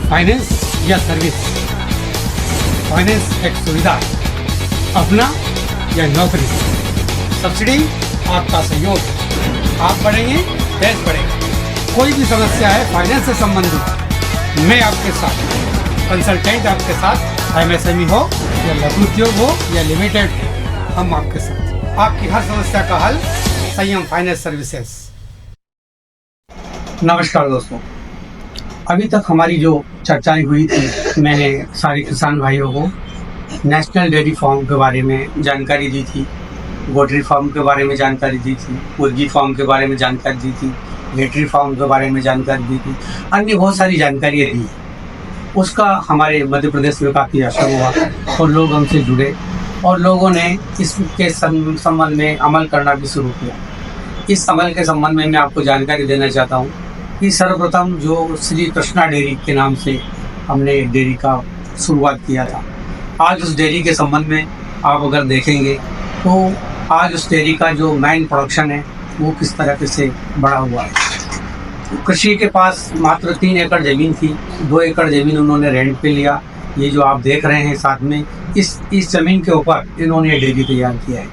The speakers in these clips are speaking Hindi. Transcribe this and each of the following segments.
फाइनेंस या सर्विस। फाइनेंस एक सुविधा, अपना या नौकरी। सब्सिडी आपका सहयोग। आप बढ़ेंगे, देश बढ़ेगा। कोई भी समस्या है फाइनेंस से संबंधित, मैं आपके साथ, कंसल्टेंट आपके साथ, एमएसएमई हो या लघु उद्योग हो या लिमिटेड, हम आपके साथ। आपकी हर समस्या का हल संयम फाइनेंस सर्विसेज। नमस्कार दोस्तों, अभी तक हमारी जो चर्चाएं हुई थी, मैंने सारे किसान भाइयों को नेशनल डेयरी फार्म के बारे में जानकारी दी थी, पोल्ट्री फार्म के बारे में जानकारी दी थी, मुर्गी फार्म के बारे में जानकारी दी थी, पोल्ट्री फार्म के बारे में जानकारी दी थी, अन्य बहुत सारी जानकारियाँ दी। उसका हमारे मध्य प्रदेश में काफ़ी असर हुआ और लोग हमसे जुड़े और लोगों ने इसके संबंध में अमल करना भी शुरू किया। इस अमल के संबंध में मैं आपको जानकारी देना चाहता हूँ कि सर्वप्रथम जो श्री कृष्णा डेयरी के नाम से हमने डेयरी का शुरुआत किया था, आज उस डेयरी के संबंध में आप अगर देखेंगे तो आज उस डेयरी का जो मेन प्रोडक्शन है वो किस तरह से बढ़ा हुआ है। कृषि के पास मात्र 3 एकड़ ज़मीन थी, 2 एकड़ ज़मीन उन्होंने रेंट पे लिया। ये जो आप देख रहे हैं साथ में, इस ज़मीन के ऊपर इन्होंने डेयरी तैयार किया है।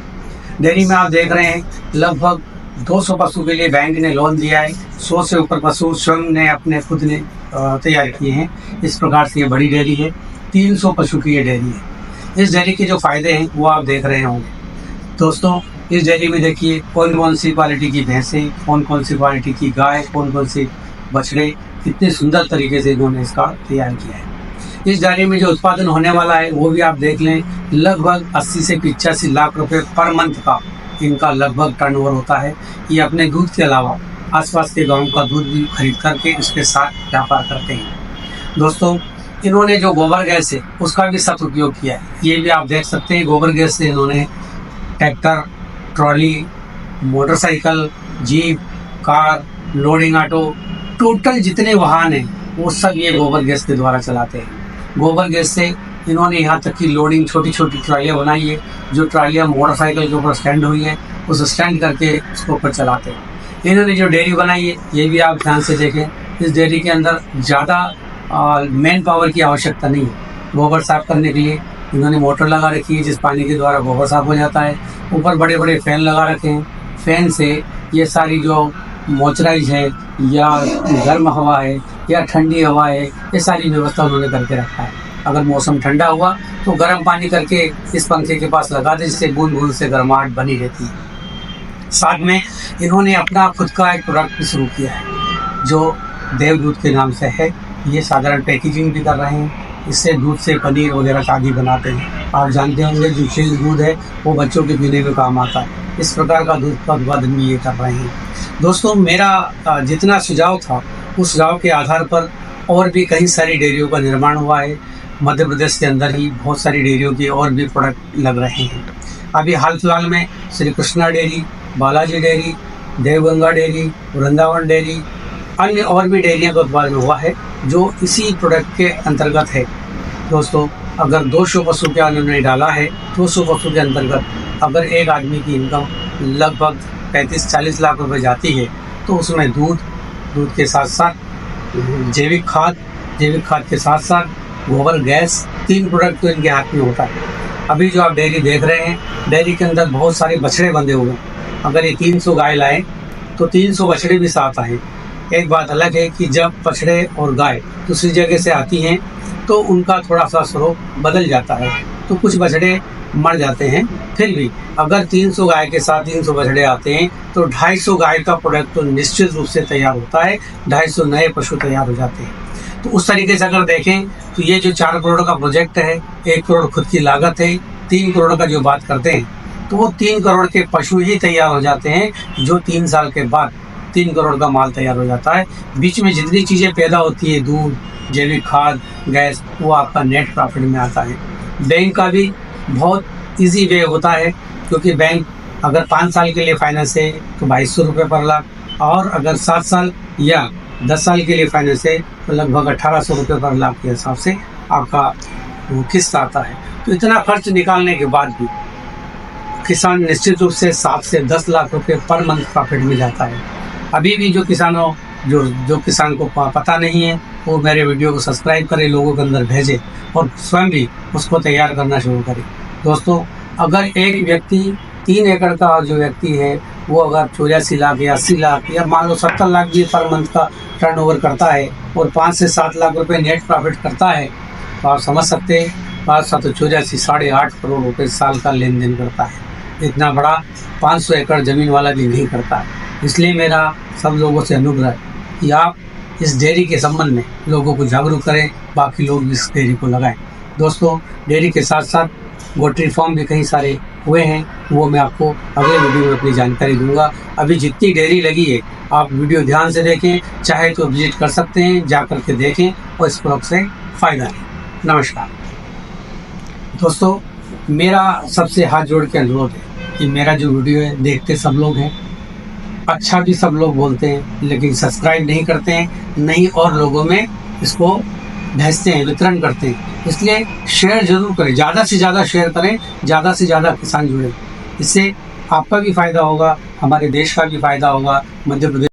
डेयरी में आप देख रहे हैं लगभग 200 पशु के लिए बैंक ने लोन दिया है। 100 से ऊपर पशु स्वयं ने अपने खुद ने तैयार किए हैं। इस प्रकार से ये बड़ी डेयरी है। 300 पशु की ये डेयरी है। इस डेयरी के जो फ़ायदे हैं वो आप देख रहे होंगे। दोस्तों, इस डेयरी में देखिए कौन कौन सी क्वालिटी की भैंसें, कौन कौन सी क्वालिटी की गाय, कौन कौन से बछड़े, कितने सुंदर तरीके से इन्होंने इसका तैयार किया है। इस डेयरी में जो उत्पादन होने वाला है वो भी आप देख लें, लगभग 80 से 85 लाख रुपए पर मंथ का इनका लगभग टर्नओवर होता है। ये अपने दूध के अलावा आसपास के गाँव का दूध भी खरीद करके उसके साथ व्यापार करते हैं। दोस्तों, इन्होंने जो गोबर गैस है उसका भी सदुपयोग किया है। ये भी आप देख सकते हैं, गोबर गैस से इन्होंने tractor, trolley, motorcycle, jeep, car, loading auto, total जितने वाहन हैं वो सब ये गोबर गैस के द्वारा चलाते हैं। गोबर गैस से इन्होंने यहाँ तक की लोडिंग छोटी छोटी ट्रालियाँ बनाई है, जो ट्रालियाँ मोटरसाइकिल के ऊपर स्टैंड हुई है, उस स्टैंड करके उसके ऊपर चलाते हैं। इन्होंने जो डेयरी बनाई है ये भी आप ध्यान से देखें, इस डेयरी के अंदर ज़्यादा मैन पावर की आवश्यकता नहीं है। गोबर साफ करने के लिए इन्होंने मोटर लगा रखी है, जिस पानी के द्वारा गोबर साफ हो जाता है। ऊपर बड़े बड़े फैन लगा रखे हैं। फैन से ये सारी जो मॉइस्चराइज है या गर्म हवा है या ठंडी हवा है, ये सारी व्यवस्था उन्होंने करके रखा है। अगर मौसम ठंडा हुआ तो गर्म पानी करके इस पंखे के पास लगा दें, जिससे बूंद बूंद से गर्माहट बनी रहती है। साथ में इन्होंने अपना खुद का एक प्रोडक्ट भी शुरू किया है जो देवदूत के नाम से है। ये साधारण पैकेजिंग भी कर रहे हैं। इससे दूध से पनीर वगैरह आदि बनाते हैं। आप जानते होंगे जो शेष दूध है वो बच्चों के पीने में काम आता है। इस प्रकार का दूध का उत्पादन भी ये कर रहे हैं। दोस्तों, मेरा जितना सुझाव था उस सुझाव के आधार पर और भी कई सारी डेयरियों का निर्माण हुआ है। मध्य प्रदेश के अंदर ही बहुत सारी डेयरियों के और भी प्रोडक्ट लग रहे हैं। अभी हाल फिलहाल में Shri Krishna dairy, Balaji dairy, Devganga dairy, Vrindavan dairy, अन्य और भी डेयरियों का उत्पादन हुआ है जो इसी प्रोडक्ट के अंतर्गत है। दोस्तों, अगर 200 पशु का उन्होंने डाला है, 200 पशु के अंतर्गत अगर एक आदमी की इनकम लगभग 35-40 लाख रुपए जाती है तो उसमें दूध के साथ साथ जैविक खाद के साथ साथ गोबर गैस, 3 प्रोडक्ट तो इनके हाथ में होता है। अभी जो आप डेयरी देख रहे हैं, डेयरी के अंदर बहुत सारे बछड़े बंधे हुए हैं। अगर ये 300 गाय लाए तो 300 बछड़े भी साथ आए। एक बात अलग है कि जब बछड़े और गाय दूसरी जगह से आती हैं तो उनका थोड़ा सा स्वरूप बदल जाता है, तो कुछ बछड़े मर जाते हैं। फिर भी अगर 300 गाय के साथ 300 बछड़े आते हैं तो 250 गाय का प्रोडक्ट तो निश्चित रूप से तैयार होता है। 250 नए पशु तैयार हो जाते हैं। तो उस तरीके से अगर देखें तो ये जो 4 करोड़ का प्रोजेक्ट है, 1 करोड़ खुद की लागत है, 3 करोड़ का जो बात करते हैं तो वो 3 करोड़ के पशु ही तैयार हो जाते हैं, जो 3 साल के बाद 3 करोड़ का माल तैयार हो जाता है। बीच में जितनी चीज़ें पैदा होती है, दूध, जैविक खाद, गैस, वो आपका नेट प्रॉफिट में आता है। बैंक का भी बहुत इजी वे होता है, क्योंकि बैंक अगर 5 साल के लिए फाइनेंस है तो 2200 रुपये पर लाख, और अगर 7 साल या 10 साल के लिए फाइनेंस है तो लगभग 1800 रुपये पर लाख के हिसाब से आपका किस्त आता है। तो इतना खर्च निकालने के बाद भी किसान निश्चित रूप से 7 से 10 लाख रुपए पर मंथ प्रॉफिट में जाता है। अभी भी जो किसानों जो किसान को पता नहीं है वो मेरे वीडियो को सब्सक्राइब करे, लोगों के अंदर भेजे और स्वयं भी उसको तैयार करना शुरू करे। दोस्तों, अगर एक व्यक्ति 3 एकड़ का जो व्यक्ति है वो अगर 84 लाख या 80 लाख या मान लो 70 लाख भी पर मंथ का टर्नओवर करता है और 5 से 7 लाख रुपए नेट प्रॉफिट करता है, तो आप समझ सकते हैं 5×7=84 8.5 करोड़ रुपए साल का लेन देन करता है। इतना बड़ा 500 एकड़ ज़मीन वाला भी नहीं करता है। इसलिए मेरा सब लोगों से अनुरोध है कि आप इस डेयरी के संबंध में लोगों को जागरूक करें, बाकी लोग भी इस डेयरी को लगाएं। दोस्तों, डेयरी के साथ साथ पोल्ट्री फार्म भी कई सारे हुए हैं, वो मैं आपको अगले वीडियो में अपनी जानकारी दूंगा। अभी जितनी डेयरी लगी है आप वीडियो ध्यान से देखें, चाहे तो विजिट कर सकते हैं, जा कर के देखें और इस प्रोडक्ट से फ़ायदा लें। नमस्कार दोस्तों, मेरा सबसे हाथ जोड़ के अनुरोध है कि मेरा जो वीडियो है देखते सब लोग हैं, अच्छा भी सब लोग बोलते हैं, लेकिन सब्सक्राइब नहीं करते हैं, नहीं और लोगों में इसको भेजते हैं, वितरण करते हैं। इसलिए शेयर जरूर करें, ज़्यादा से ज़्यादा शेयर करें, ज़्यादा से ज़्यादा किसान जुड़े। इससे आपका भी फ़ायदा होगा, हमारे देश का भी फ़ायदा होगा, मध्य प्रदेश